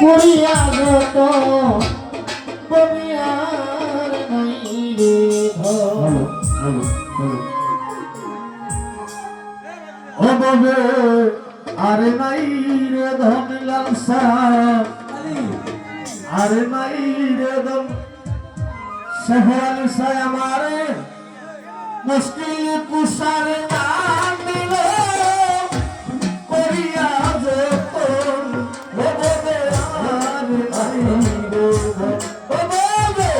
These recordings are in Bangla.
করিয়া যত বনিয়ার নাই রে ধন ও ববে আরে নাই রে ধন লালসা আরে নাই রে ধন শহর সে আমারে মুশকিল কুশার নাম দিল করিয়া যতন ও ববে আরে নাই রে ধন ও ববে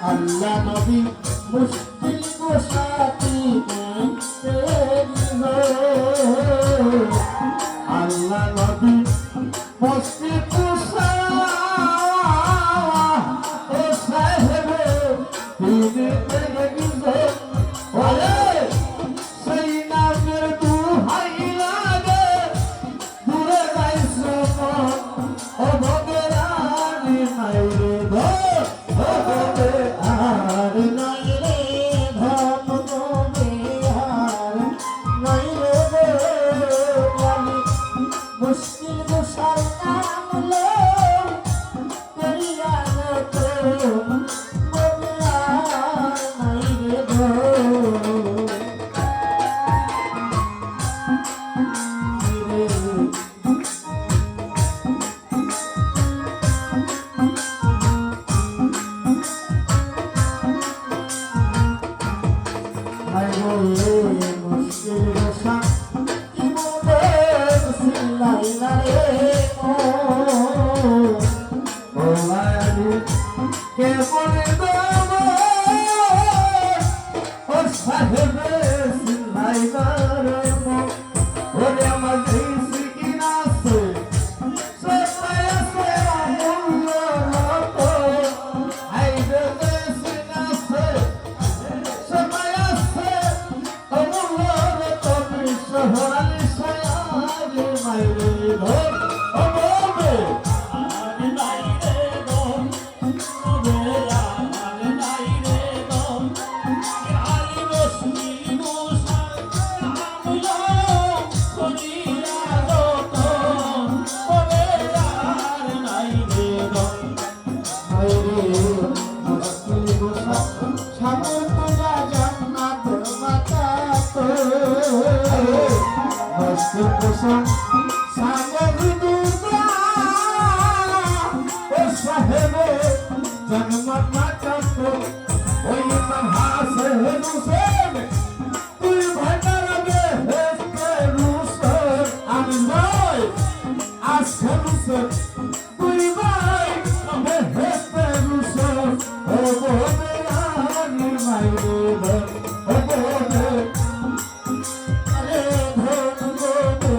আল্লাহ নবী মুশকিল কুশাতি আল্লাহ নবী মুশকিল কুশা ও সাহেবে দিনে তেরে গিজে ওরে সেই নামের দুহাই লাগে দূরে যাইছো ও ভগবান নাই রে ধো ও ভগবান নাই রে ধন গোবে আর নাই রে বলি মুশকিল গোসার নাম লো করিয়া তো গোবে আর নাই রে ধো মুশকিল গোসা কি বলে সিলাই না রে ও লালি কে বলে দেব ও সাহেবে সিলাই না রে ওরে আমার দেশি কিনাছে সবাইছে অমূল্য রতো আইবে দেশি নাছে সবাইছে অমূল্য রতো শহরালি সায়ারে মাইরে ধর ও ববে আরে নাই রে ধন ববে আরে নাই রে ধন আলি মুশকিল গোসার আমলো করিয়া যতন ববে আর নাই রে ধন মাইরে মুশকিল গোসা সাগর তোরা জান্নাত বাতাতো মুশকিল গোসা সাগর দুর্গা ও সাহেবে জন্মত বাতাতো ওই মহাসে হুসেন তুই ভাটার বেহেশতে রুসর আমি নয় আজকে রুসর তুই ভাই বেহেশতে রুসর ও ববে আনি মাইরে ধন ও ববে আরে ধন ববে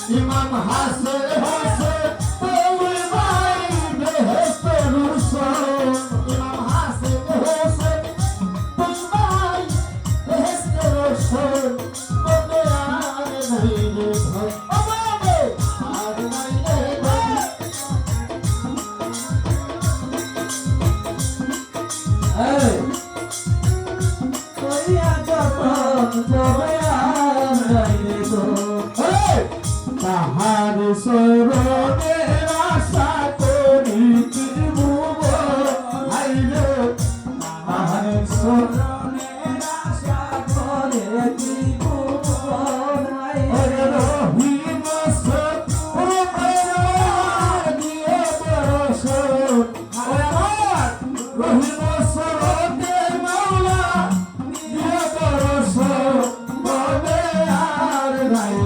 Imam Hasan Hasan Tawai Bai Beheste Rusul Imam Hasan Hasan Tawai Beheste Rusul Bode aare nahi dekho Bode aare nahi dekho Hey Koi aja bode aare nahi dekho Hey তাহার সরণের আশা করি ত্রিভুব আইলো তাহার সরণের আশা করে ত্রিভুব আইলো রহিম সত রূপের দিয়ে বরস আমার রহিম সরতে মাওলা দিয়ে বরস বলে আর নাই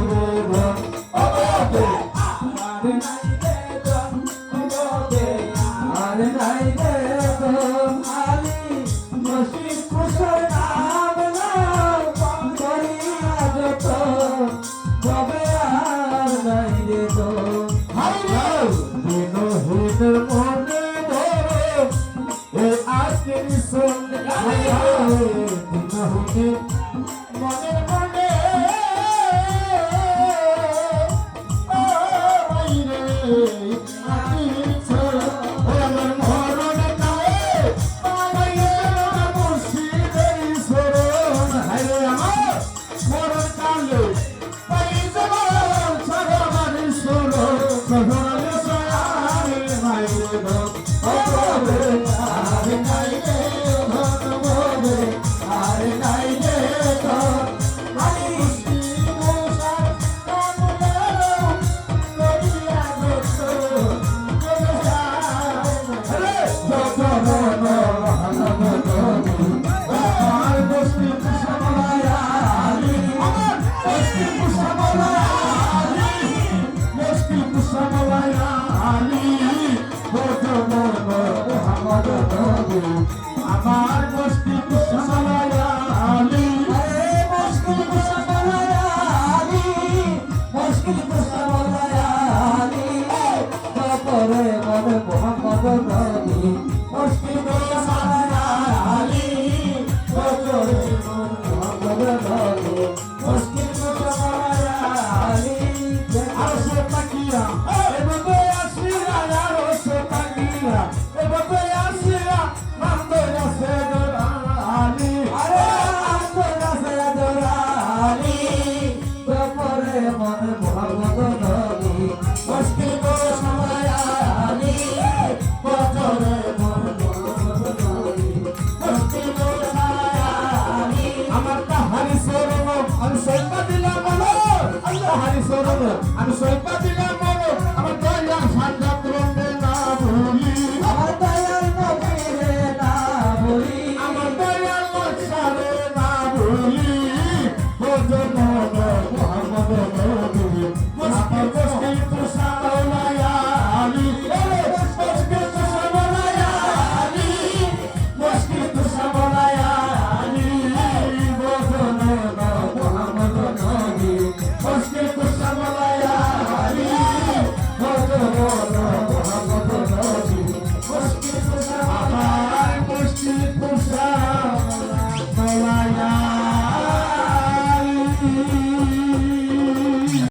আমার বস্তি কুশামায়া আলী মুশকিল কুশামায়া আলী মুশকিল কুশামায়া আলী তারপরে মনে মোহাম্মদ নবী মুশকিল কুশামায়া আলী তারপরে মনে মোহাম্মদ নবী মুশকিল কুশামায়া আলী আরশে পাকিয়া এভাবে আসিরা আরশে পাকিয়া এভাবে আসিরা I'm